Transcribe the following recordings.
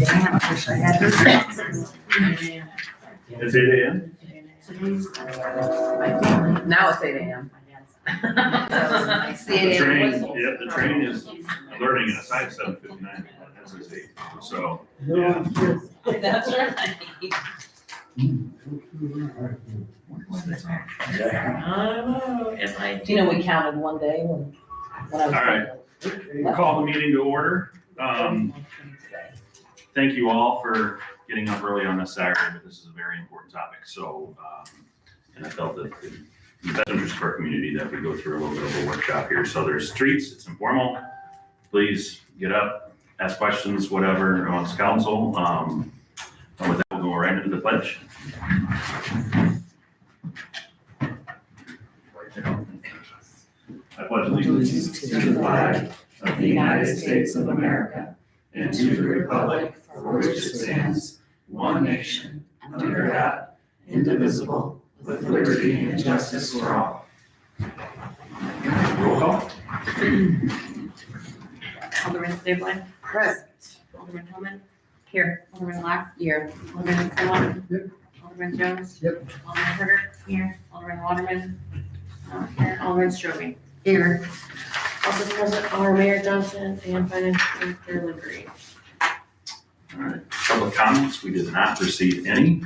Damn, I wish I had her. It's 8 a.m.? Now it's 8 a.m. The train, yeah, the train is alerting us. I have 7:59, that's his 8. So, yeah. That's right. Do you know, we counted one day when I was. All right. We'll call the meeting to order. Thank you all for getting up early on this Saturday, but this is a very important topic. So, and I felt that in the best interest of our community that we go through a little bit of a workshop here. So there's treats, it's informal. Please get up, ask questions, whatever amongst council. And with that, we'll go right into the pledge. I pledge allegiance to the flag of the United States of America and to the republic for which it stands, one nation, under God, indivisible, with liberty and justice for all. Roll call. Alderman Stapleton. Present. Alderman Hillman. Here. Alderman Lock. Here. Alderman Sillon. Yep. Alderman Jones. Yep. Alderman Herder. Here. Alderman Waterman. Here. Alderman Strobing. Here. Also present are Mayor Johnson and Finance Director Lingerie. All right, public comments, we did not receive any.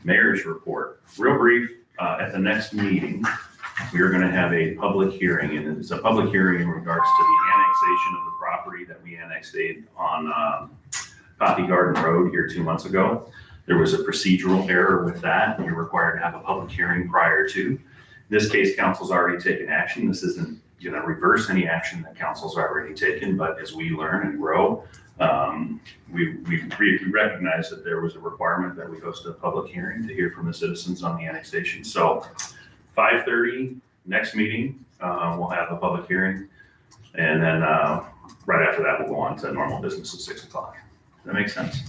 Mayor's report, real brief, at the next meeting, we are gonna have a public hearing, and it's a public hearing in regards to the annexation of the property that we annexed on Poppy Garden Road here 2 months ago. There was a procedural error with that, and you're required to have a public hearing prior to. In this case, council's already taken action. This isn't gonna reverse any action that council's already taken, but as we learn and grow, we recognize that there was a requirement that we host a public hearing to hear from the citizens on the annexation. So 5:30, next meeting, we'll have a public hearing. And then right after that, we'll go on to normal business at 6 o'clock. Does that make sense?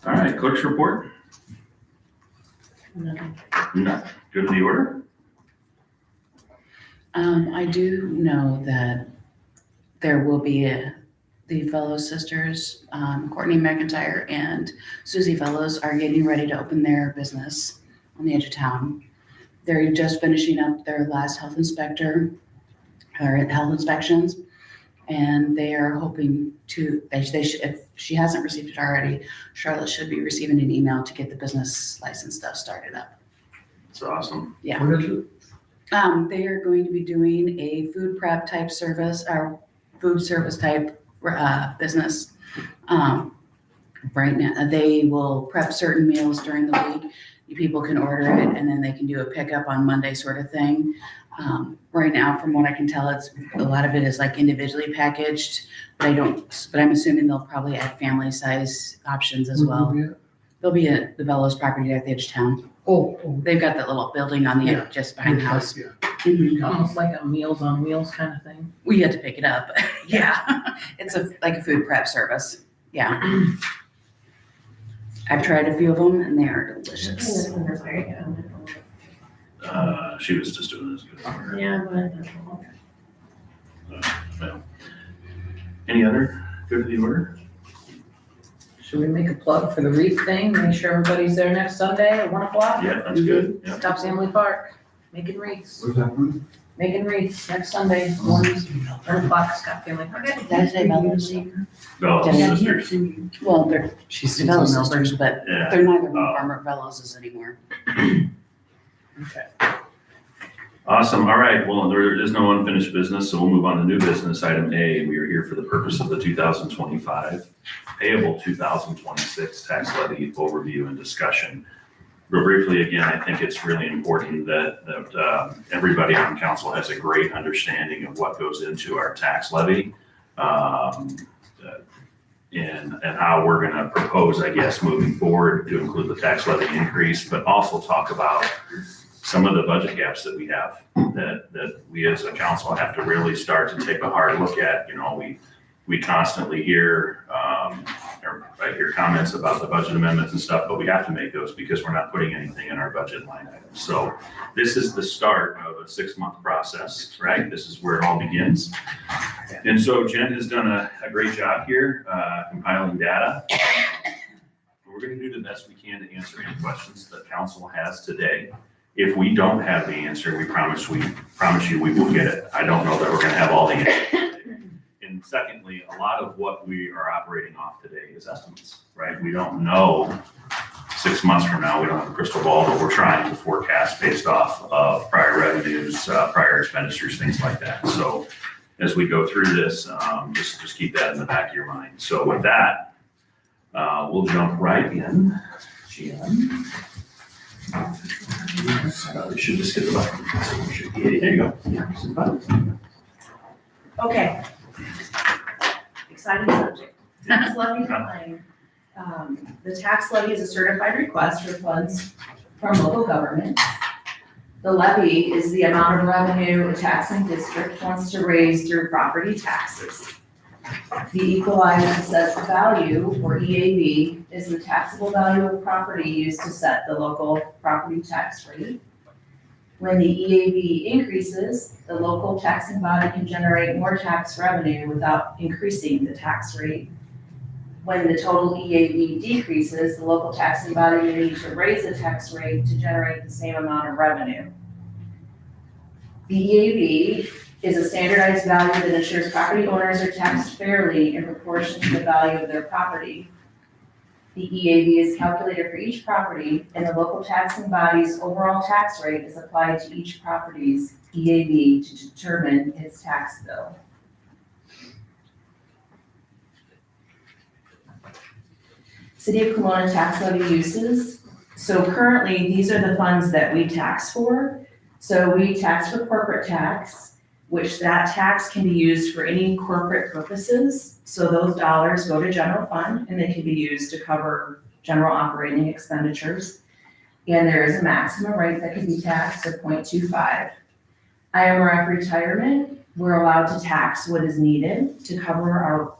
All right, clerk's report? No. Good to the order? I do know that there will be the Fellows sisters, Courtney McIntyre and Susie Fellows are getting ready to open their business on the edge of town. They're just finishing up their last health inspections, and they are hoping to, if she hasn't received it already, Charlotte should be receiving an email to get the business license stuff started up. It's awesome. Yeah. What is it? They are going to be doing a food prep type service or food service type business. Right now, they will prep certain meals during the week. People can order it and then they can do a pickup on Monday sort of thing. Right now, from what I can tell, it's a lot of it is like individually packaged, but I'm assuming they'll probably add family size options as well. They'll be at the Bellows property at the edge of town. Oh, They've got that little building on the Yeah. edge just behind the house. Yeah. Mhm. Almost like a Meals on Wheels kind of thing. We had to pick it up. Yeah, it's like a food prep service. Yeah. I've tried a few of them and they are delicious. She was just doing this. Yeah, but. Well, any other good to the order? Should we make a plug for the wreath thing? Make sure everybody's there next Sunday at 1 o'clock? Yeah, that's good. Yeah. Stop Assembly Park, making wreaths, What's happening? making wreaths next Sunday, 1 o'clock, Scott Family Park. Did I say Bellows? Bellows Yeah. sisters. Well, She's Bellows sisters, but Yeah. they're neither one of our Bellowses anymore. Okay. Awesome. All right. Well, there is no unfinished business, so we'll move on to new business. Item A, we are here for the purpose of the 2025 payable 2026 tax levy overview and discussion. Real briefly, again, I think it's really important that everybody on council has a great understanding of what goes into our tax levy, and how we're going to propose, I guess, moving forward to include the tax levy increase, but also talk about some of the budget gaps that we have that we as a council have to really start to take a hard look at. You know, we constantly hear, or right? Your comments about the budget amendments and stuff, but we have to make those because we're not putting anything in our budget line items. So this is the start of a 6-month process, right? This is where it all begins. And so Jen has done a great job here, compiling data. We're gonna do the best we can to answer any questions that council has today. If we don't have the answer, we promise you we will get it. I don't know that we're gonna have all the answers. And secondly, a lot of what we are operating off today is estimates, right? We don't know 6 months from now, we don't have a crystal ball, but we're trying to forecast based off of prior revenues, prior expenditures, things like that. So as we go through this, just keep that in the back of your mind. So with that, we'll jump right in. Jen. We should just hit the button. Yeah, there you go. Yeah, hit the button. Okay. Exciting subject. Tax levy decline. The tax levy is a certified request for funds from local government. The levy is the amount of revenue a taxing district wants to raise through property taxes. The equalized assessed value, or EAV, is the taxable value of property used to set the local property tax rate. When the EAV increases, the local taxing body can generate more tax revenue without increasing the tax rate. When the total EAV decreases, the local taxing body may need to raise the tax rate to generate the same amount of revenue. The EAV is a standardized value that ensures property owners are taxed fairly in proportion to the value of their property. The EAV is calculated for each property, and the local taxing body's overall tax rate is applied to each property's EAV to determine its tax bill. City of Kimona tax levy uses. So currently, these are the funds that we tax for. So we tax for corporate tax, which that tax can be used for any corporate purposes. So those dollars go to general fund and they can be used to cover general operating expenditures. And there is a maximum rate that can be taxed of 0.25. IMRF retirement, we're allowed to tax what is needed to cover our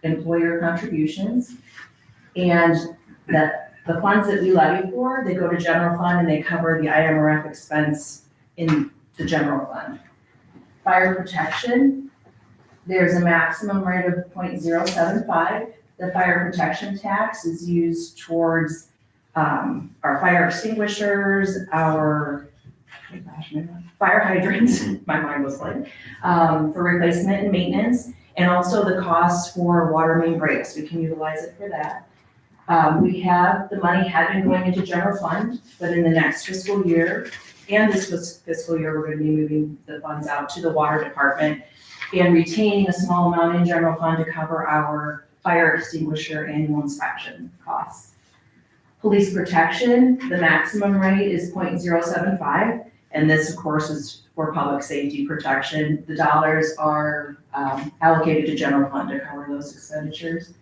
employer contributions. And the funds that we levy for, they go to general fund and they cover the IMRF expense in the general fund. Fire protection, there's a maximum rate of 0.075. The fire protection tax is used towards our fire extinguishers, our fire hydrants, my mind was blank, for replacement and maintenance, and also the costs for water main breaks. We can utilize it for that. The money had been going into general fund, but in the next fiscal year, and this fiscal year, we're gonna be moving the funds out to the water department and retaining a small amount in general fund to cover our fire extinguisher annual inspection costs. Police protection, the maximum rate is 0.075, and this, of course, is for public safety protection. The dollars are allocated to general fund to cover those expenditures.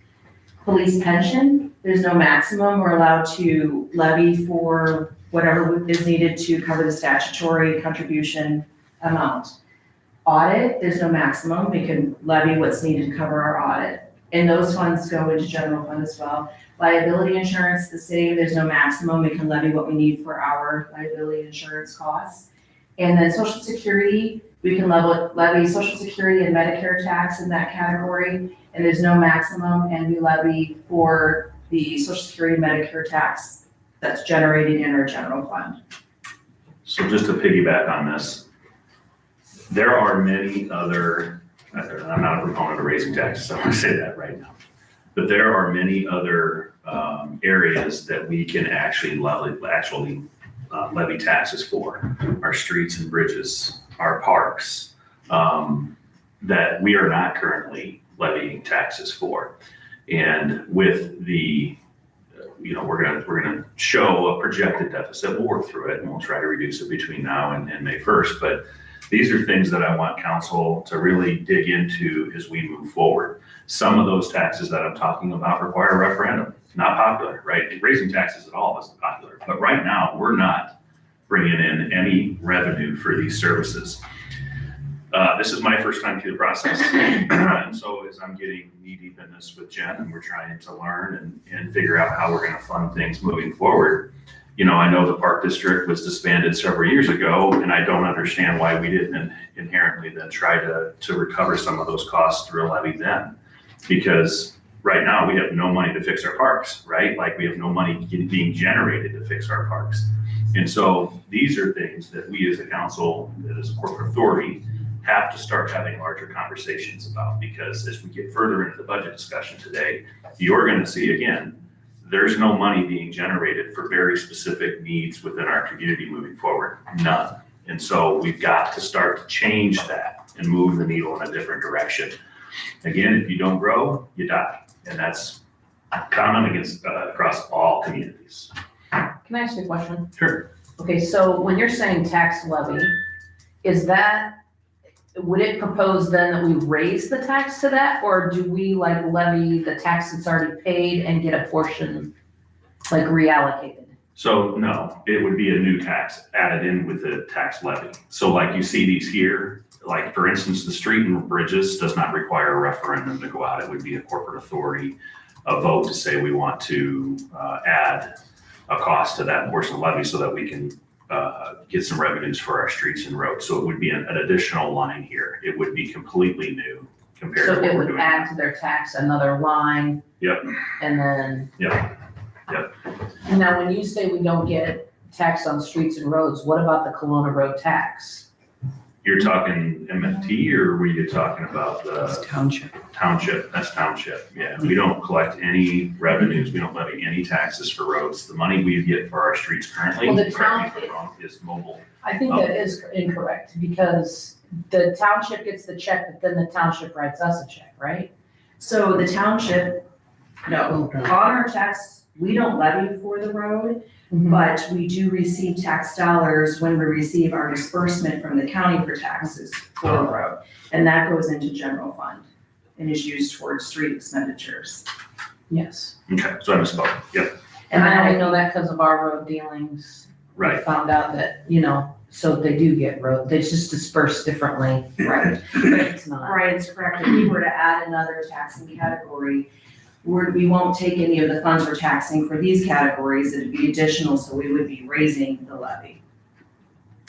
Police pension, there's no maximum. We're allowed to levy for whatever is needed to cover the statutory contribution amount. Audit, there's no maximum. We can levy what's needed to cover our audit. And those funds go into general fund as well. Liability insurance, the same, there's no maximum. We can levy what we need for our liability insurance costs. And then Social Security, we can levy Social Security and Medicare tax in that category, and there's no maximum, and we levy for the Social Security and Medicare tax that's generated in our general fund. So just to piggyback on this, there are many other, I'm not a proponent of raising taxes, I want to say that right now. But there are many other areas that we can actually levy taxes for. Our streets and bridges, our parks, that we are not currently levying taxes for. And with the, we're gonna show a projected deficit. We'll work through it and we'll try to reduce it between now and May 1st. But these are things that I want council to really dig into as we move forward. Some of those taxes that I'm talking about require a referendum. Not popular, right? Raising taxes at all isn't popular. But right now, we're not bringing in any revenue for these services. This is my first time through the process. And so as I'm getting knee deep in this with Jen and we're trying to learn and figure out how we're gonna fund things moving forward. You know, I know the park district was disbanded several years ago, and I don't understand why we didn't inherently then try to recover some of those costs through a levy then. Because right now, we have no money to fix our parks, right? Like, we have no money being generated to fix our parks. And so these are things that we as a council, as a corporate authority, have to start having larger conversations about. Because as we get further into the budget discussion today, you're gonna see again, there's no money being generated for very specific needs within our community moving forward, none. And so we've got to start to change that and move the needle in a different direction. Again, if you don't grow, you die. And that's common across all communities. Can I ask you a question? Sure. Okay, so when you're saying tax levy, would it propose then that we raise the tax to that? Or do we like levy the tax that's already paid and get a portion like reallocated? So no, it would be a new tax added in with the tax levy. So like you see these here, like for instance, the street and bridges does not require a referendum to go out. It would be a corporate authority, a vote to say we want to add a cost to that portion of levy so that we can get some revenues for our streets and roads. So it would be an additional line here. It would be completely new compared to So what it we're would doing. add to their tax another line? Yep. And then? Yep. Now, when you say we don't get tax on streets and roads, what about the Kelowna road tax? You're talking MFT or were you talking about the Township. township? That's township, yeah. We don't collect any revenues, we don't levy any taxes for roads. The money we get for our streets currently, Well, the correct me if I'm wrong, is mobile. I think that is incorrect because the township gets the check, but then the township writes us a check, right? So the township, no, on our tax, we don't levy for the road, but we do receive tax dollars when we receive our disbursement from the county for taxes for the road. And that goes into general fund and is used towards street expenditures. Yes. Okay, so I misspoke, yep, And I only know that because of our road dealings. We right. found out that, so they do get road, they just disperse differently. Right. But it's not. Brian's correct. If we were to add another taxing category, we won't take any of the funds we're taxing for these categories. It'd be additional, so we would be raising the levy.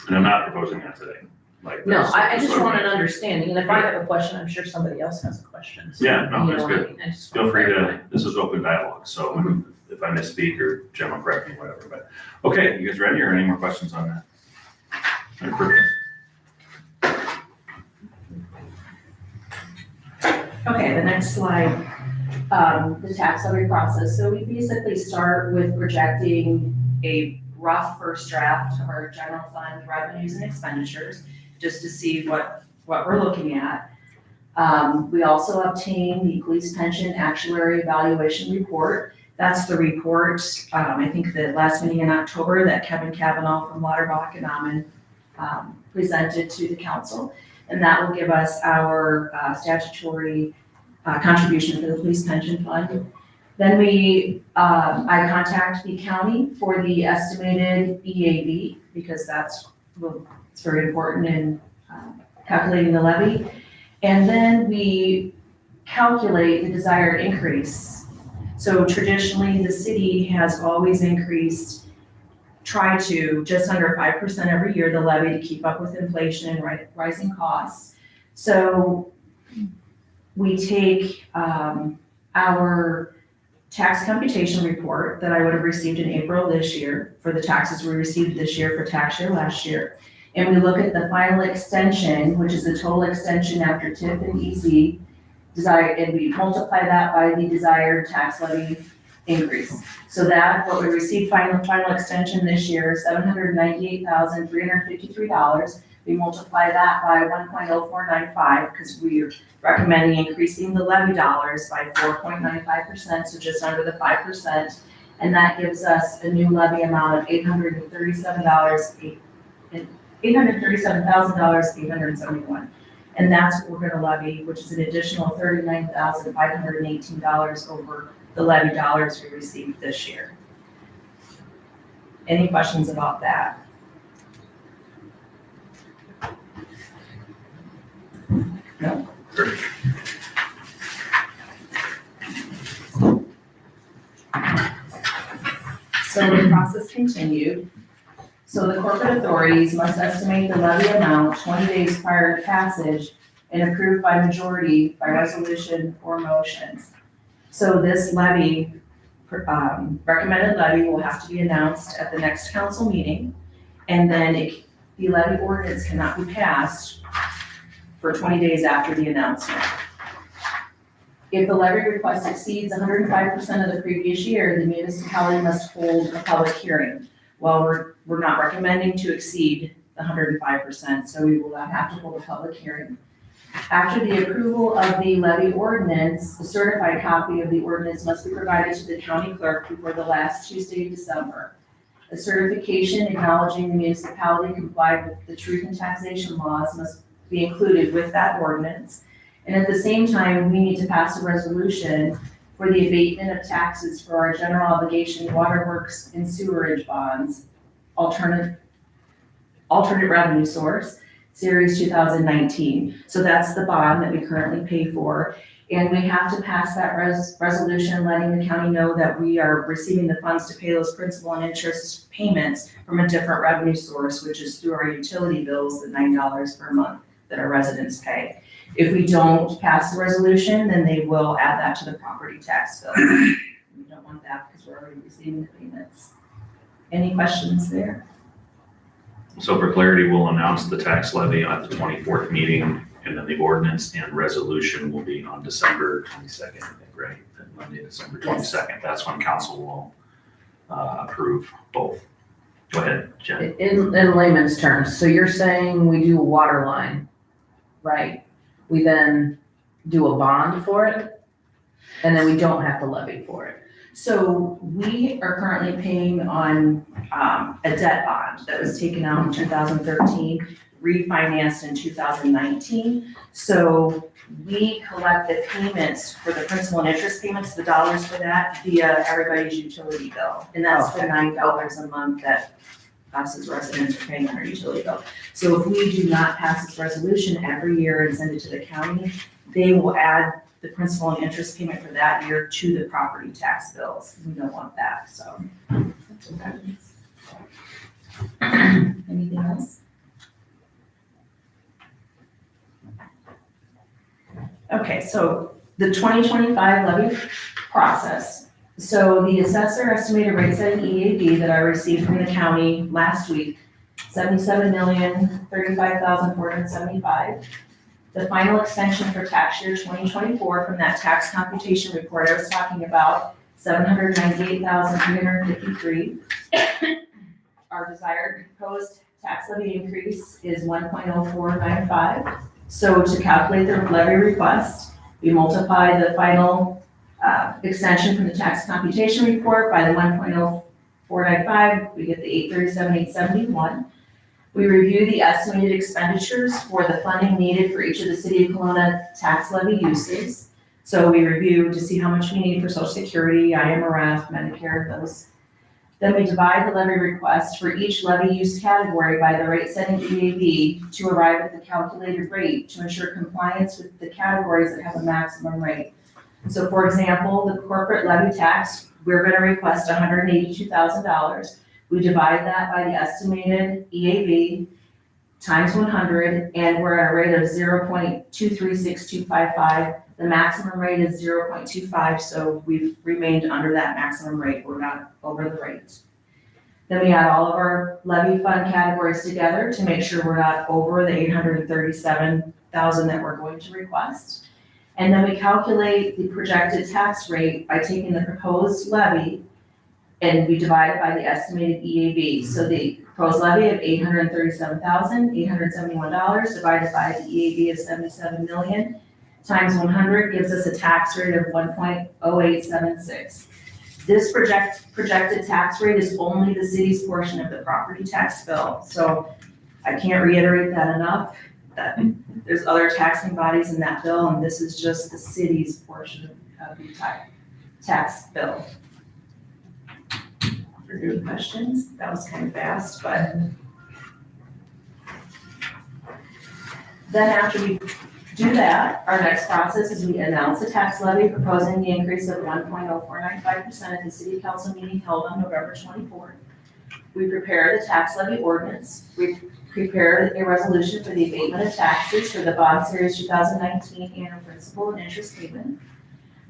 And I'm not proposing that today. Like, No, that's- I just that's what want I'm- an understanding, and if I have a question, I'm sure somebody else has a question. So, Yeah, no, you that's know what I good. mean? I just Feel want free to, clarify. this is open dialogue, so if I misspeak or Jim will correct me, whatever, but, okay, you guys ready or any more questions on that? All right, perfect. Okay, the next slide, the tax levy process. So we basically start with projecting a rough first draft of our general fund revenues and expenditures, just to see what we're looking at. We also obtain the police pension actuary evaluation report. That's the report, I think the last meeting in October that Kevin Kavanaugh from Lauterbach and Amen presented to the council. And that will give us our statutory contribution for the police pension fund. Then I contact the county for the estimated EAV, because it's very important in calculating the levy. And then we calculate the desired increase. So traditionally, the city has always increased, try to just under 5% every year, the levy, to keep up with inflation and rising costs. So we take our tax computation report that I would have received in April this year for the taxes we received this year for tax year last year. And we look at the final extension, which is the total extension after TIF and EZ, and we multiply that by the desired tax levy increase. So that, what we received final extension this year, $798,353. We multiply that by 1.0495, because we're recommending increasing the levy dollars by 4.95%, so just under the 5%. And that gives us a new levy amount of $837,871. And that's what we're gonna levy, which is an additional $39,518 over the levy dollars we received this year. Any questions about that? No. Perfect. So the process continued. So the corporate authorities must estimate the levy amount 20 days prior to passage and approved by majority by resolution or motions. So this levy, recommended levy will have to be announced at the next council meeting. And then the levy ordinance cannot be passed for 20 days after the announcement. If the levy request exceeds 105% of the previous year, the municipality must hold a public hearing. Well, we're not recommending to exceed the 105%, so we will not have to hold a public hearing. After the approval of the levy ordinance, the certified copy of the ordinance must be provided to the county clerk before the last Tuesday of December. A certification acknowledging the municipality complied with the truth and taxation laws must be included with that ordinance. And at the same time, we need to pass a resolution for the abatement of taxes for our general obligation waterworks and sewerage bonds, alternate revenue source, Series 2019. So that's the bond that we currently pay for. And we have to pass that resolution letting the county know that we are receiving the funds to pay those principal and interest payments from a different revenue source, which is through our utility bills, the $9 per month that our residents pay. If we don't pass the resolution, then they will add that to the property tax bill. We don't want that because we're already receiving the payments. Any questions there? So for clarity, we'll announce the tax levy at the 24th meeting, and then the ordinance and resolution will be on December 22nd, I think, right? That Monday, December 22nd. That's when council will approve both. Go ahead, Jen. In layman's terms, so you're saying we do a water line, right? We then do a bond for it, and then we don't have to levy for it. So we are currently paying on a debt bond that was taken out in 2013, refinanced in 2019. So we collect the payments for the principal and interest payments, the dollars for that, via everybody's utility bill. And that's the $9 a month that us as residents are paying on our utility bill. So if we do not pass this resolution every year and send it to the county, they will add the principal and interest payment for that year to the property tax bills. We don't want that, so that's what that is. Anything else? Okay, so the 2025 levy process. So the assessor estimated rate setting EAD that I received from the county last week, $77,035,475. The final extension for tax year 2024 from that tax computation report I was talking about, $798,353. Our desired proposed tax levy increase is 1.0495. So to calculate the levy request, we multiply the final extension from the tax computation report by the 1.0495, we get the 837,871. We review the estimated expenditures for the funding needed for each of the City of Kelowna tax levy uses. So we review to see how much we need for Social Security, IMRF, Medicare, those. Then we divide the levy request for each levy use category by the rate setting EAV to arrive at the calculated rate to ensure compliance with the categories that have a maximum rate. So for example, the corporate levy tax, we're going to request $182,000. We divide that by the estimated EAV times 100, and we're at a rate of 0.236255. The maximum rate is 0.25, so we've remained under that maximum rate. We're not over the rate. Then we add all of our levy fund categories together to make sure we're not over the $837,000 that we're going to request. And then we calculate the projected tax rate by taking the proposed levy and we divide it by the estimated EAV. So the proposed levy of $837,871 divided by the EAV of $77 million times 100 gives us a tax rate of 1.0876. This projected tax rate is only the city's portion of the property tax bill. So I can't reiterate that enough, that there's other taxing bodies in that bill, and this is just the city's portion of the tax bill. Any questions? That was kind of fast, but then after we do that, our next process is we announce the tax levy proposing the increase of 1.0495% at the city council meeting held on November 24th. We prepare the tax levy ordinance. We prepare a resolution for the abatement of taxes for the bond series 2019 annual principal and interest payment.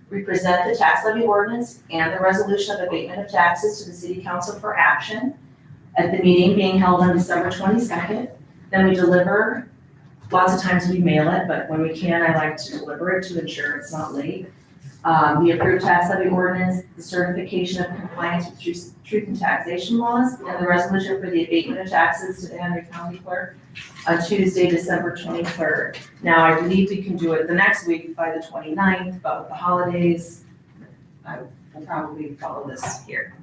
We present the tax levy ordinance and the resolution of abatement of taxes to the city council for action at the meeting being held on December 22nd. Then we deliver. Lots of times we mail it, but when we can, I like to deliver it to ensure it's not late. The approved tax levy ordinance, the certification of compliance with truth and taxation laws, and the resolution for the abatement of taxes to the Henry County Clerk on Tuesday, December 23rd. Now, I believe we can do it the next week by the 29th, but with the holidays, I will probably follow this here.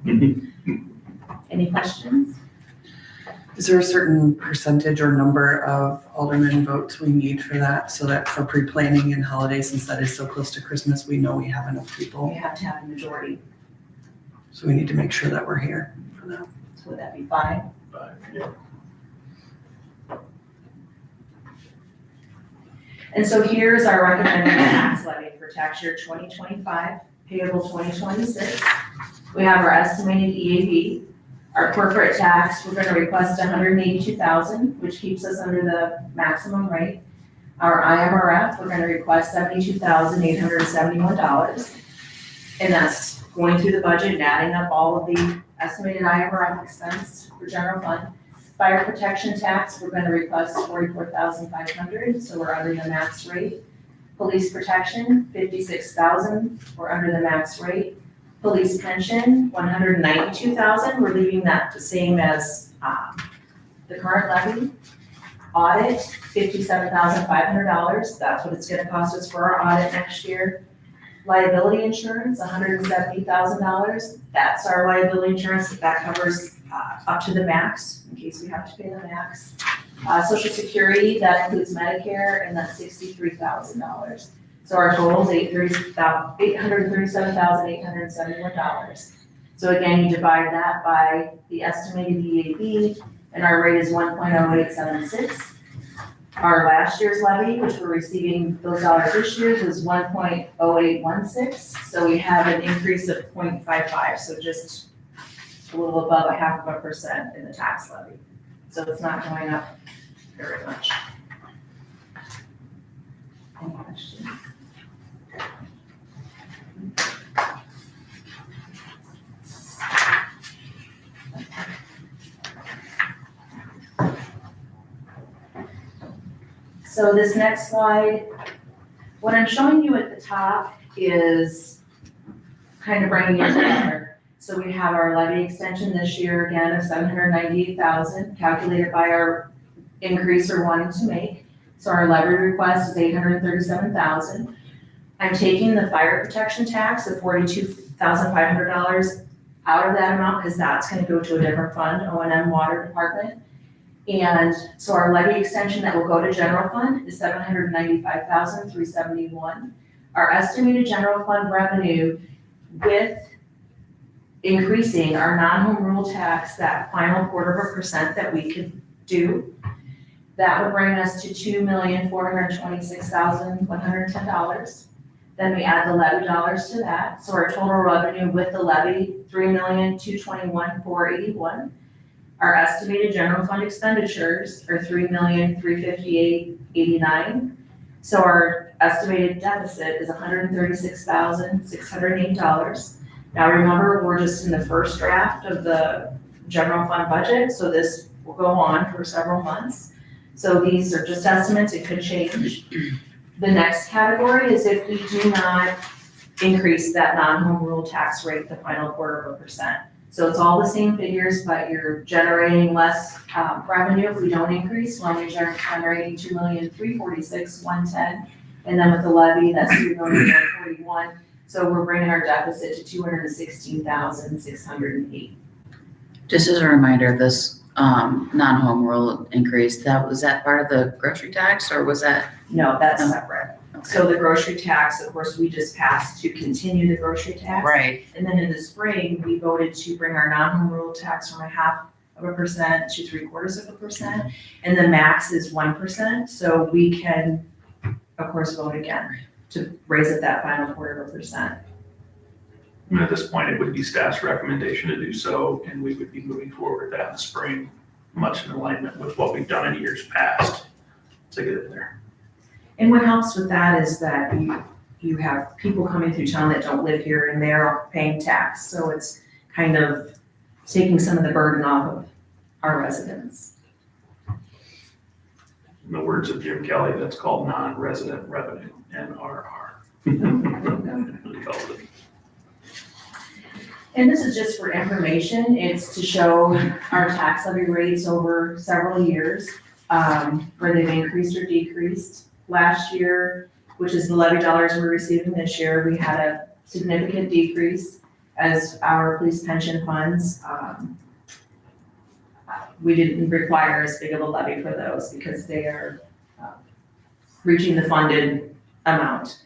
Any questions? Is there a certain percentage or number of alderman votes we need for that, so that for pre-planning and holidays, since that is so close to Christmas, we know we have enough We people? have to have a majority, So we need to make sure that we're here for that. so would that be fine? And so here's our recommended tax levy for tax year 2025, payable 2026. We have our estimated EAV. Our corporate tax, we're gonna request $182,000, which keeps us under the maximum rate. Our IMRF, we're gonna request $72,871. And that's going through the budget and adding up all of the estimated IMRF expense for general fund. Fire protection tax, we're gonna request $44,500, so we're under the max rate. Police protection, $56,000, we're under the max rate. Police pension, $192,000, we're leaving that the same as the current levy. Audit, $57,500, that's what it's gonna cost us for our audit next year. Liability insurance, $170,000, that's our liability insurance, that covers up to the max, in case we have to pay the max. Social Security, that includes Medicare, and that's $63,000. So our total is $837,871. So again, you divide that by the estimated EAV, and our rate is 1.0876. Our last year's levy, which we're receiving those dollars this year, was 1.0816. So we have an increase of 0.55, so just a little above 0.5% in the tax levy. So it's not going up very much. Any questions? So this next slide, what I'm showing you at the top is kind of bringing it together. So we have our levy extension this year, again, of $798,000, calculated by our increase we're wanting to make. So our levy request is $837,000. I'm taking the fire protection tax of $42,500 out of that amount, because that's gonna go to a different fund, O&M Water Department. And so our levy extension that will go to general fund is $795,371. Our estimated general fund revenue with increasing our non-home rule tax, that final 0.25% that we could do, that would bring us to $2,426,110. Then we add the levy dollars to that. So our total revenue with the levy, $3,221,481. Our estimated general fund expenditures are $3,358,89. So our estimated deficit is $136,608. Now remember, we're just in the first draft of the general fund budget, so this will go on for several months. So these are just estimates, it could change. The next category is if we do not increase that non-home rule tax rate, the final 0.25%. So it's all the same figures, but you're generating less revenue if we don't increase. When you're generating $2,346,110, and then with the levy, that's $3,141,041. So we're bringing our deficit to $216,608. Just as a reminder, this non-home rule increase, was that part of the grocery tax, or was that? No, that's No. separate. So the grocery tax, of course, we just passed to continue the grocery tax. Right. And then in the spring, we voted to bring our non-home rule tax from 0.5% to 0.75%. And the max is 1%, so we can of course, vote again to raise it that final 0.25%. And at this point, it would be staff's recommendation to do so, and we would be moving forward with that in the spring, much in alignment with what we've done in years past to get it there. And what helps with that is that you have people coming through town that don't live here and they're paying tax. So it's kind of taking some of the burden off of our residents. In the words of Jim Kelly, that's called non-resident revenue, NRR. We call it. And this is just for information. It's to show our tax levy rates over several years, where they've increased or decreased. Last year, which is the levy dollars we're receiving this year, we had a significant decrease as our police pension funds. We didn't require as big of a levy for those because they are reaching the funded amount.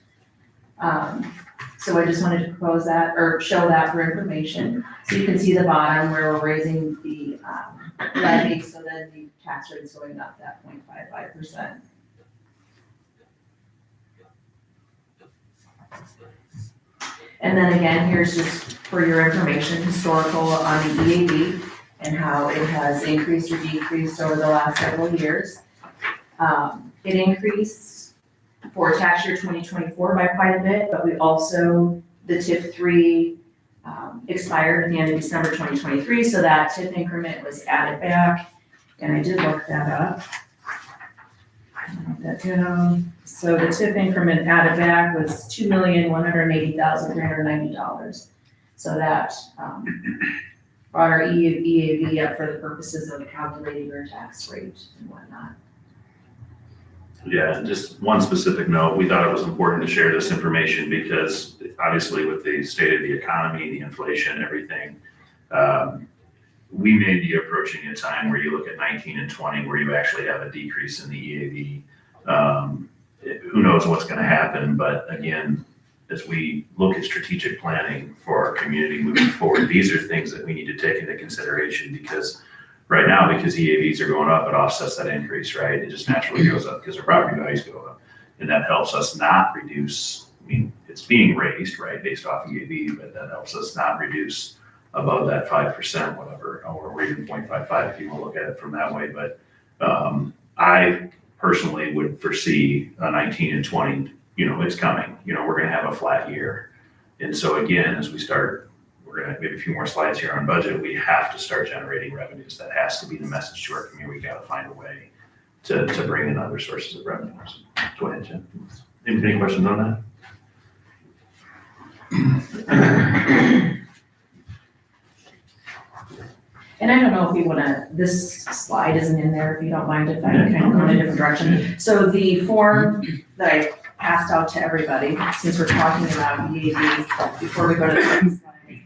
So I just wanted to propose that or show that for information. So you can see the bottom where we're raising the levy, so then the tax rate is going up that 0.55%. And then again, here's just for your information, historical on the EAV and how it has increased or decreased over the last several years. It increased for tax year 2024 by quite a bit, but we also, the TIF 3 expired at the end of December 2023, so that TIF increment was added back, and I did look that up. Write that down. So the TIF increment added back was $2,180,390. So that brought our EAV up for the purposes of calculating our tax rate and whatnot. Yeah, and just one specific note, we thought it was important to share this information because obviously with the state of the economy, the inflation, everything, we may be approaching a time where you look at 19 and 20 where you actually have a decrease in the EAV. Who knows what's going to happen, but again, as we look at strategic planning for our community moving forward, these are things that we need to take into consideration because right now, because EAVs are going up, it offsets that increase, right? It just naturally goes up because our property values go up. And that helps us not reduce, I mean, it's being raised, right, based off EAV, but that helps us not reduce above that 5%, whatever, or even 0.55 if you want to look at it from that way. But I personally would foresee a 19 and 20, it's coming. We're going to have a flat year. And so again, as we start, we're going to get a few more slides here on budget. We have to start generating revenues. That has to be the message to our community. We got to find a way to bring in other sources of revenues. Go ahead, Jen. Any questions on that? And I don't know if you wanna, this slide isn't in there, if you don't mind if I kind of go in a different direction. So the form that I passed out to everybody, since we're talking about EAV, before we go to the next slide,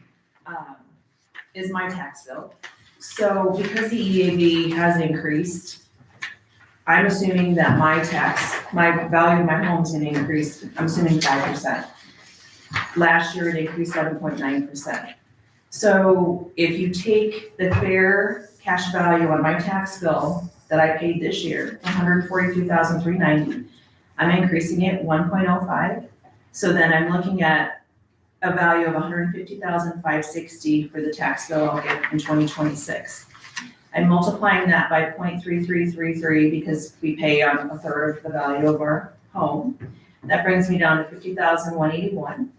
is my tax bill. So because the EAV has increased, I'm assuming that my value of my home is gonna increase, I'm assuming 5%. Last year it increased 7.9%. So if you take the fair cash value on my tax bill that I paid this year, $142,390, I'm increasing it 1.05. So then I'm looking at a value of $150,560 for the tax bill I'll get in 2026. I'm multiplying that by 0.3333 because we pay on a third of the value of our home. That brings me down to $50,181.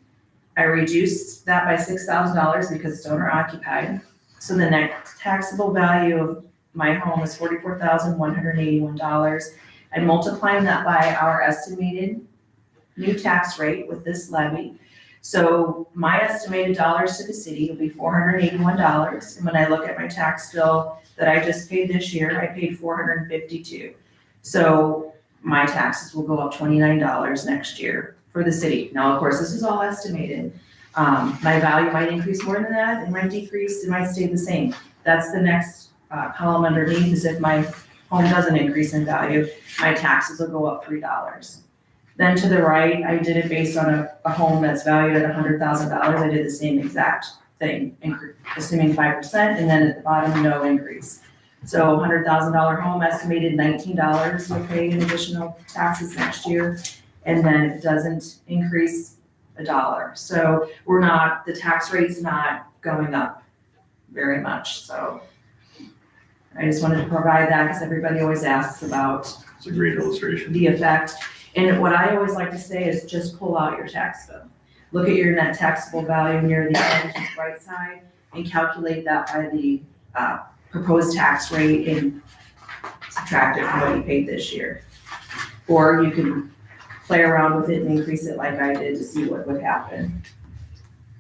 I reduced that by $6,000 because it's owner occupied. So the net taxable value of my home is $44,181. I'm multiplying that by our estimated new tax rate with this levy. So my estimated dollars to the city will be $481. And when I look at my tax bill that I just paid this year, I paid $452. So my taxes will go up $29 next year for the city. Now, of course, this is all estimated. My value might increase more than that, it might decrease, it might stay the same. That's the next column underneath, is if my home doesn't increase in value, my taxes will go up $3. Then to the right, I did it based on a home that's valued at $100,000. I did the same exact thing, assuming 5%, and then at the bottom, no increase. So $100,000 home estimated $19 will pay in additional taxes next year. and then it doesn't increase $1. So the tax rate's not going up very much, so I just wanted to provide that because everybody always asks about It's a great illustration. the effect. And what I always like to say is just pull out your tax bill. Look at your net taxable value near the edge to the right side and calculate that by the proposed tax rate and subtract it from what you paid this year. Or you can play around with it and increase it like I did to see what would happen.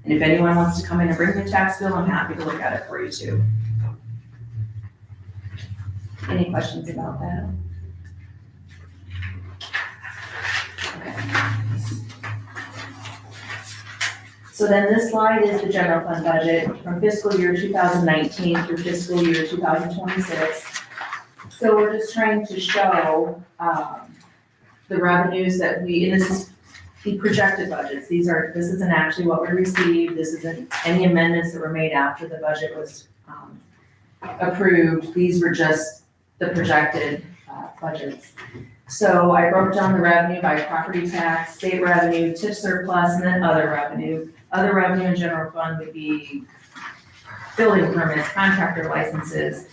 And if anyone wants to come in and bring the tax bill, I'm happy to look at it for you too. Any questions about that? So then this slide is the general fund budget from fiscal year 2019 through fiscal year 2026. So we're just trying to show the revenues that and this is the projected budgets. This isn't actually what we received. This isn't any amendments that were made after the budget was approved. These were just the projected budgets. So I broke down the revenue by property tax, state revenue, TIF surplus, and then other revenue. Other revenue in general fund would be building permits, contractor licenses,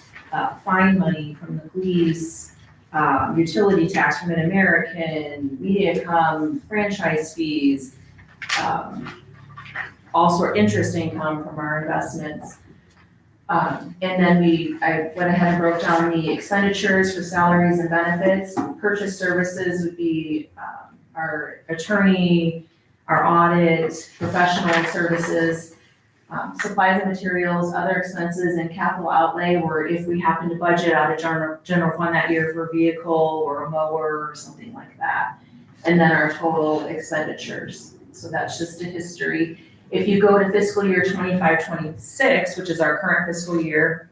fine money from the police, utility tax from Mid-American, Mediacom, franchise fees, also interest income from our investments. And then I went ahead and broke down the expenditures for salaries and benefits. Purchase services would be our attorney, our audit, professional services, supplies and materials, other expenses, and capital outlay, where if we happen to budget out of general fund that year for a vehicle or a mower or something like that. And then our total expenditures. So that's just a history. If you go to fiscal year 25-26, which is our current fiscal year,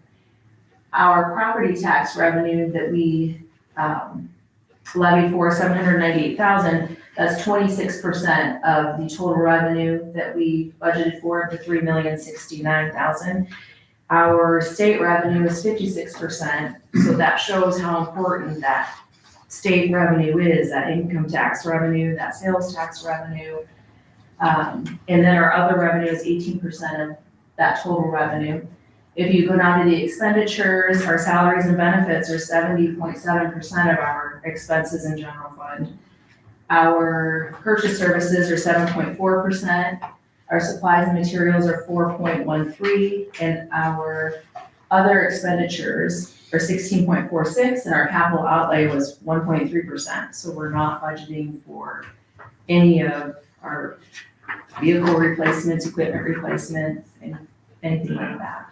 our property tax revenue that we levied for, $798,000, that's 26% of the total revenue that we budgeted for, the $3,069,000. Our state revenue is 56%, so that shows how important that state revenue is, that income tax revenue, that sales tax revenue. And then our other revenue is 18% of that total revenue. If you go down to the expenditures, our salaries and benefits are 70.7% of our expenses in general fund. Our purchase services are 7.4%. Our supplies and materials are 4.13%, and our other expenditures are 16.46%, and our capital outlay was 1.3%. So we're not budgeting for any of our vehicle replacements, equipment replacements, and anything like that.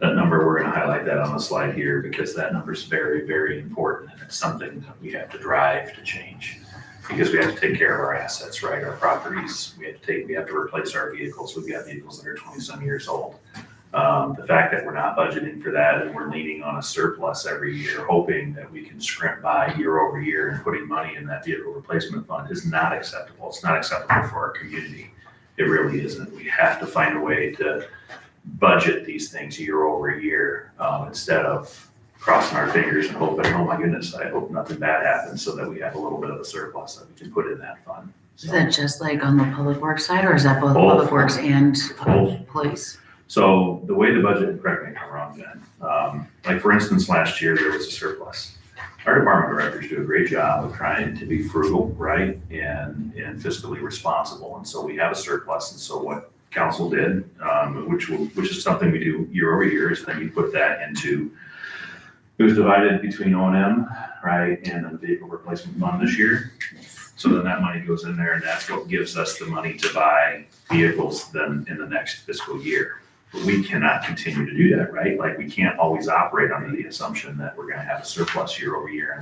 That number, we're gonna highlight that on the slide here because that number is very, very important, and it's something that we have to drive to change. Because we have to take care of our assets, right? Our properties, we have to replace our vehicles. We've got vehicles that are 20-some years old. The fact that we're not budgeting for that and we're leaning on a surplus every year, hoping that we can scrimp by year over year and putting money in that vehicle replacement fund is not acceptable. It's not acceptable for our community. It really isn't. We have to find a way to budget these things year over year instead of crossing our fingers and hoping, oh my goodness, I hope nothing bad happens, so that we have a little bit of a surplus that we can put in that fund. Is that just like on the public works side, or is that both Both. public works and Both. police? So the way the budget, correct me if I'm wrong, Ben, like for instance, last year there was a surplus. Our department directors do a great job of trying to be frugal, right, and fiscally responsible. And so we have a surplus. And so what council did, which is something we do year over year, is then you put that into, it was divided between O&M, right, and then the vehicle replacement fund this year. So then that money goes in there, and that's what gives us the money to buy vehicles then in the next fiscal year. But we cannot continue to do that, right? Like, we can't always operate under the assumption that we're gonna have a surplus year over year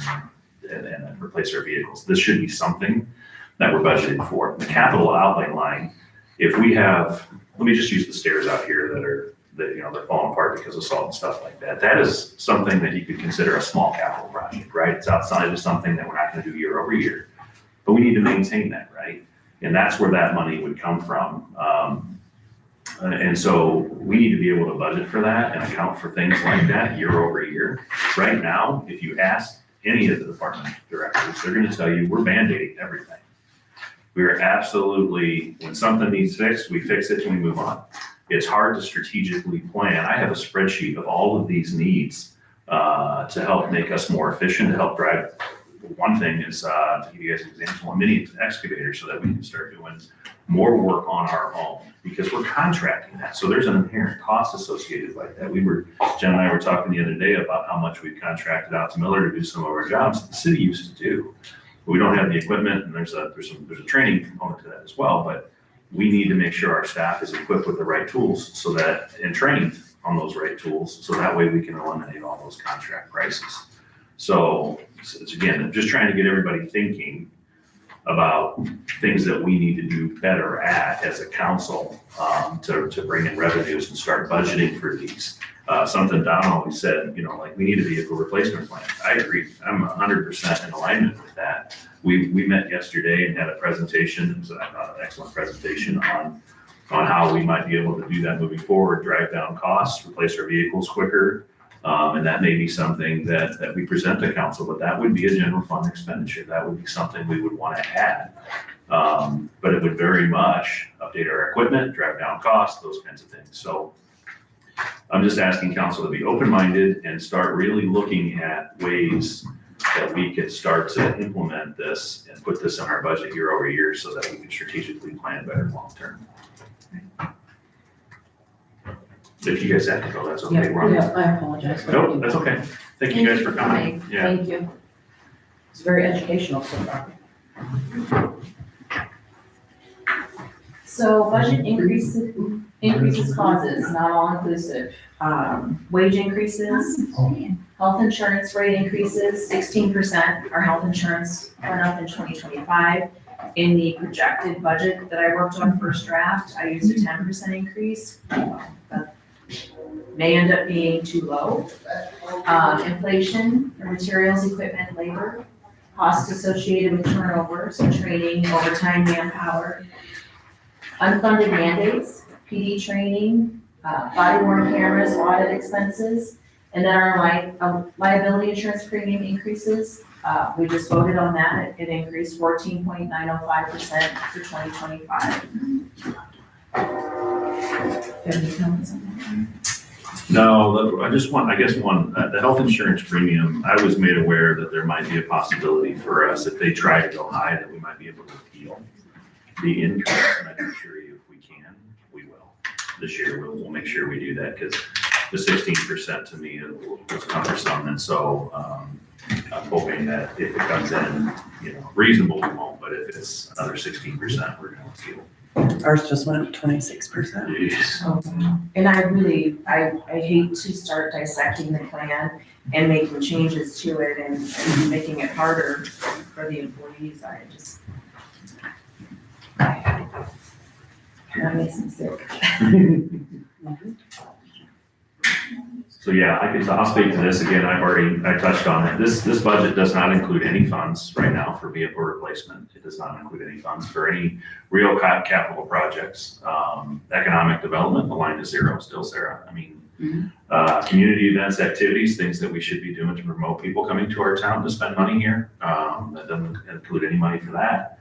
and then replace our vehicles. This should be something that we're budgeting for. The capital outlay line, if we have, let me just use the stairs out here that they're falling apart because of salt and stuff like that. That is something that you could consider a small capital project, right? It's outside of something that we're not gonna do year over year. But we need to maintain that, right? And that's where that money would come from. And so we need to be able to budget for that and account for things like that year over year. Right now, if you ask any of the department directors, they're gonna tell you, we're Band-Aiding everything. We're absolutely, when something needs fixed, we fix it and we move on. It's hard to strategically plan. I have a spreadsheet of all of these needs to help make us more efficient, to help drive. One thing is, to give you guys an example, a mini excavator so that we can start doing more work on our own because we're contracting that. So there's an inherent cost associated like that. Jen and I were talking the other day about how much we've contracted out to Miller to do some of our jobs that the city used to do. We don't have the equipment, and there's a training component to that as well, but we need to make sure our staff is equipped with the right tools so that, and trained on those right tools, so that way we can eliminate all those contract prices. So it's again, just trying to get everybody thinking about things that we need to do better at as a council to bring in revenues and start budgeting for these. Something Don always said, like we need a vehicle replacement plan. I agree. I'm 100% in alignment with that. We met yesterday and had a presentation. It was an excellent presentation on how we might be able to do that moving forward, drive down costs, replace our vehicles quicker. And that may be something that we present to council, but that would be a general fund expenditure. That would be something we would want to add. But it would very much update our equipment, drive down costs, those kinds of things. So I'm just asking council to be open-minded and start really looking at ways that we could start to implement this and put this in our budget year over year so that we can strategically plan better long-term. If you guys have to go, that's okay. Yeah, I apologize. No, that's okay. Thank you guys for coming. Yeah. Thank you. It's very educational so far. So budget increases causes, not all inclusive. Wage increases, health insurance rate increases, 16%. Our health insurance went up in 2025. In the projected budget that I worked on first draft, I used a 10% increase. That may end up being too low. Inflation, materials, equipment, labor, costs associated with turnover, so training, overtime, manpower. Unfunded mandates, PD training, body worn cameras, audit expenses, and then our liability insurance premium increases. We just voted on that. It increased 14.905% for 2025. Do you have any comments on that? No, I guess the health insurance premium, I was made aware that there might be a possibility for us, if they try to go high, that we might be able to appeal the increase, and I can assure you if we can, we will. This year, we'll make sure we do that, because the 16% to me was cumbersome, and so I'm hoping that if it comes in, reasonable, we won't, but if it's another 16%, we're gonna appeal. Ours just went up 26%. Jeez. And I hate to start dissecting the plan and making changes to it and making it harder for the employees. That makes me sick. So yeah, I'll speak to this again. I touched on it. This budget does not include any funds right now for vehicle replacement. It does not include any funds for any real capital projects. Economic development, the line is zero, still zero. I mean, community events, activities, things that we should be doing to promote people coming to our town to spend money here. That doesn't include any money for that.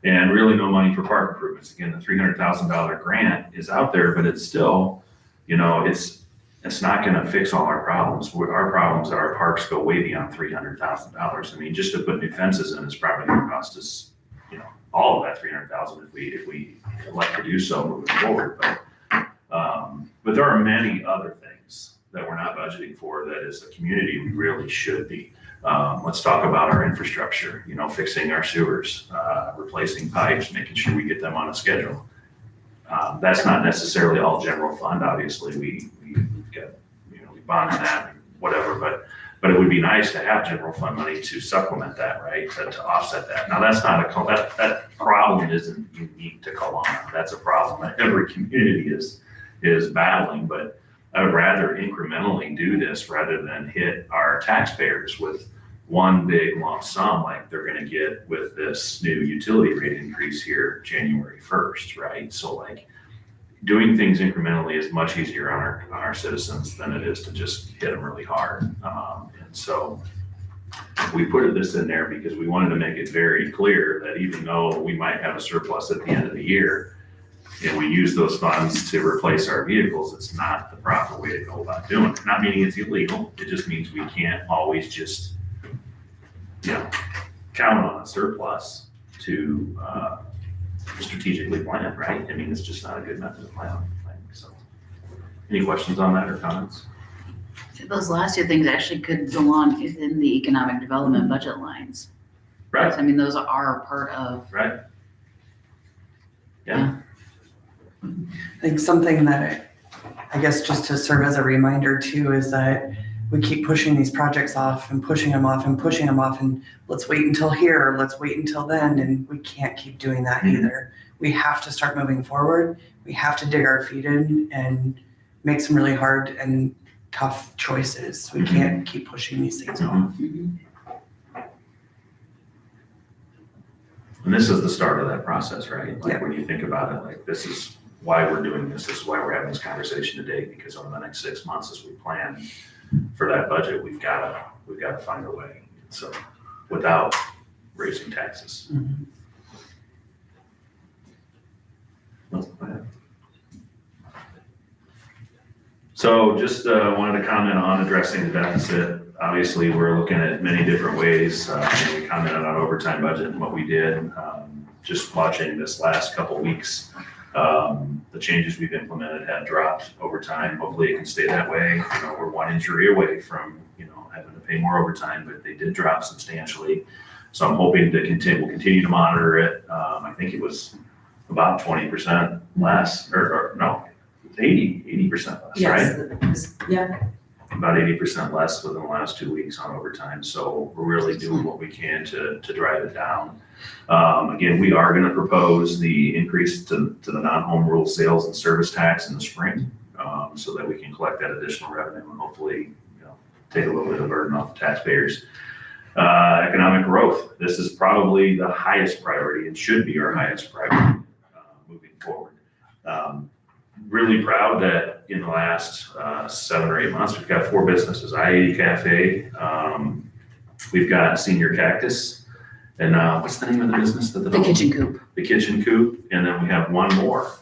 And really no money for park improvements. Again, the $300,000 grant is out there, but it's still, it's not gonna fix all our problems. Our problems at our parks go way beyond $300,000. I mean, just to put new fences in is probably gonna cost us, all of that $300,000 if we elect to do so moving forward. But there are many other things that we're not budgeting for that as a community we really should be. Let's talk about our infrastructure, fixing our sewers, replacing pipes, making sure we get them on a schedule. That's not necessarily all general fund, obviously, we get, we bond that, whatever, but it would be nice to have general fund money to supplement that, right, to offset that. Now, that's not that problem isn't unique to Kelowna. That's a problem that every community is battling, but I would rather incrementally do this rather than hit our taxpayers with one big lump sum like they're gonna get with this new utility rate increase here January 1st, right? So doing things incrementally is much easier on our citizens than it is to just hit them really hard. And so we put this in there because we wanted to make it very clear that even though we might have a surplus at the end of the year, and we use those funds to replace our vehicles, it's not the proper way to go about doing it. Not meaning it's illegal, it just means we can't always just, count on a surplus to strategically plan, right? I mean, it's just not a good method of planning, so. Any questions on that or comments? Those last two things actually could go on within the economic development budget lines. Right, I mean, those are part of. right. Yeah, I think something that I guess just to serve as a reminder too is that we keep pushing these projects off and pushing them off and pushing them off and let's wait until here, let's wait until then, and we can't keep doing that either. We have to start moving forward. We have to dig our feet in and make some really hard and tough choices. We can't keep pushing these things off. and this is the start of that process, right? Like Yeah. when you think about it, like this is why we're doing this is why we're having this conversation today, because over the next 6 months as we plan for that budget, we've gotta find a way. So without raising taxes. Mhm. That's the plan. So just wanted to comment on addressing the deficit. Obviously, we're looking at many different ways. We commented on overtime budget and what we did. Just watching this last couple weeks, the changes we've implemented have dropped overtime. Hopefully it can stay that way. We're one injury away from, having to pay more overtime, but they did drop substantially. So I'm hoping to we'll continue to monitor it. I think it was about 20% less, or no, 80% less, right? Yes, yeah. About 80% less within the last 2 weeks on overtime. So we're really doing what we can to drive it down. Again, we are going to propose the increase to the non-home rule sales and service tax in the spring, so that we can collect that additional revenue and hopefully, take a little bit of burden off the taxpayers. Economic growth. This is probably the highest priority and should be our highest priority moving forward. Really proud that in the last 7 or 8 months, we've got 4 businesses. I-80 Cafe, we've got Senior Cactus, and what's the name of the business? The Kitchen Coop. The Kitchen Coop, and then we have one more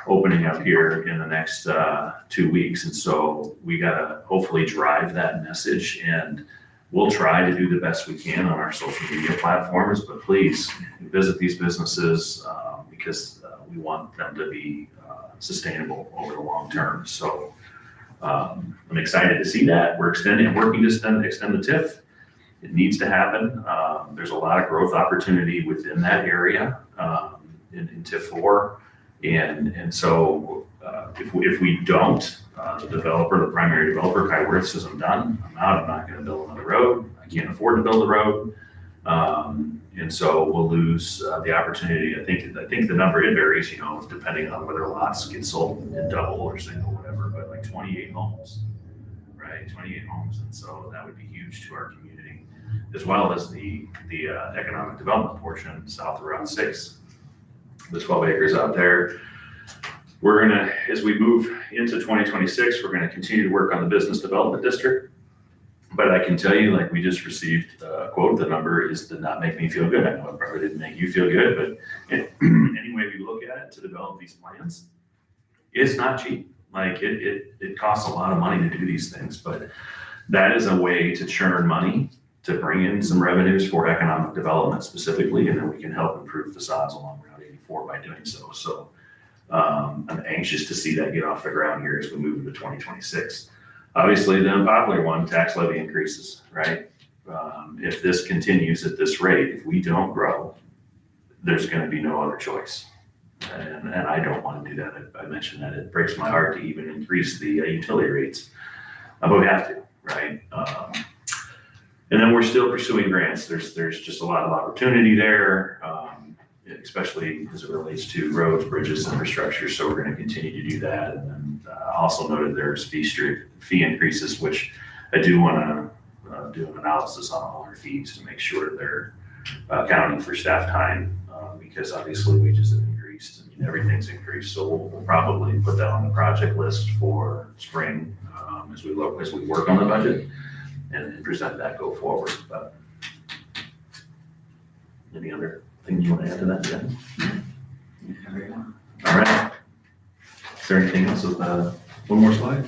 opening up here in the next 2 weeks. And so we gotta hopefully drive that message, and we'll try to do the best we can on our social media platforms, but please visit these businesses because we want them to be sustainable over the long term. So I'm excited to see that. We're working to extend the TIF. It needs to happen. There's a lot of growth opportunity within that area in TIF 4. And so if we don't, the primary developer, Kyworth, says, I'm done, I'm out, I'm not gonna build another road, I can't afford to build a road. And so we'll lose the opportunity. I think the number, it varies, depending on whether lots get sold in double or single, whatever, but like 28 homes, right? 28 homes. And so that would be huge to our community, as well as the economic development portion south of Route 6. The 12 acres out there. We're gonna, as we move into 2026, we're gonna continue to work on the business development district. But I can tell you, like, we just received a quote, the number did not make me feel good. I know it probably didn't make you feel good, but any way we look at it to develop these plans, it's not cheap. Like it costs a lot of money to do these things, but that is a way to churn money to bring in some revenues for economic development specifically, and then we can help improve facades along Route 84 by doing so. So I'm anxious to see that get off the ground here as we move into 2026. Obviously, the unpopular one, tax levy increases, right? If this continues at this rate, if we don't grow, there's going to be no other choice. And I don't want to do that. I mentioned that it breaks my heart to even increase the utility rates, but we have to, right? And then we're still pursuing grants. There's just a lot of opportunity there, especially as it relates to roads, bridges, infrastructure. So we're going to continue to do that. And then also noted there's fee increases, which I do want to do an analysis on all our fees to make sure they're accounting for staff time, because obviously wages have increased and everything's increased. So we'll probably put that on the project list for spring as we work on the budget and present that go forward. But Any other thing you want to add to that, Jen? All right. Is there anything else with, one more slide?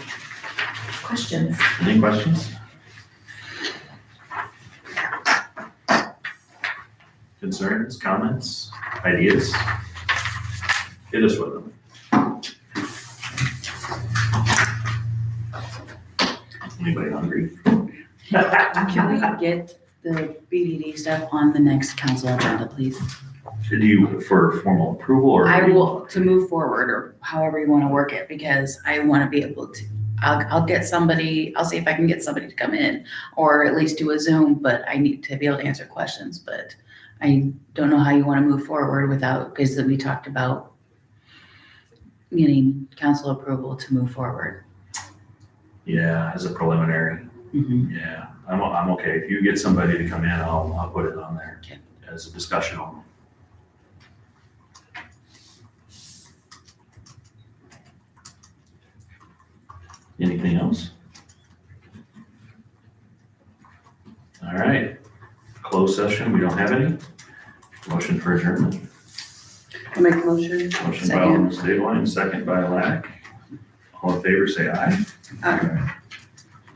Questions? Any questions? Concerns, comments, ideas? Hit us with them. Anybody hungry? Can we get the BDD stuff on the next council agenda, please? Did you, for formal approval or? I will, to move forward, or however you want to work it, because I want to be able to, I'll get somebody, I'll see if I can get somebody to come in, or at least do a Zoom, but I need to be able to answer questions, but I don't know how you want to move forward without, because we talked about getting council approval to move forward. Yeah, as a preliminary. Mhm. Yeah, I'm okay. If you get somebody to come in, I'll put it on there Okay. as a discussion only. Anything else? All right, closed session, we don't have any. Motion for adjournment. I'll make a motion. Motion by Alderman Stabiline, second by Lack. All in favor, say aye. Aye.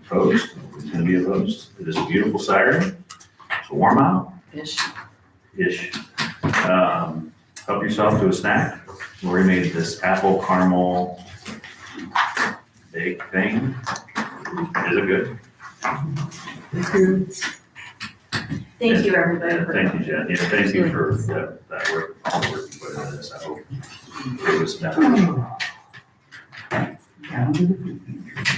Opposed? Who's gonna be opposed? It is a beautiful Saturday. It's warm out. Ish. Help yourself to a snack. Lori made this apple caramel bake thing. Is it good? Thank you, everybody. Yeah, thank you, Jen. Yeah, thank you for that work, all the work you put into this. I hope it was beneficial.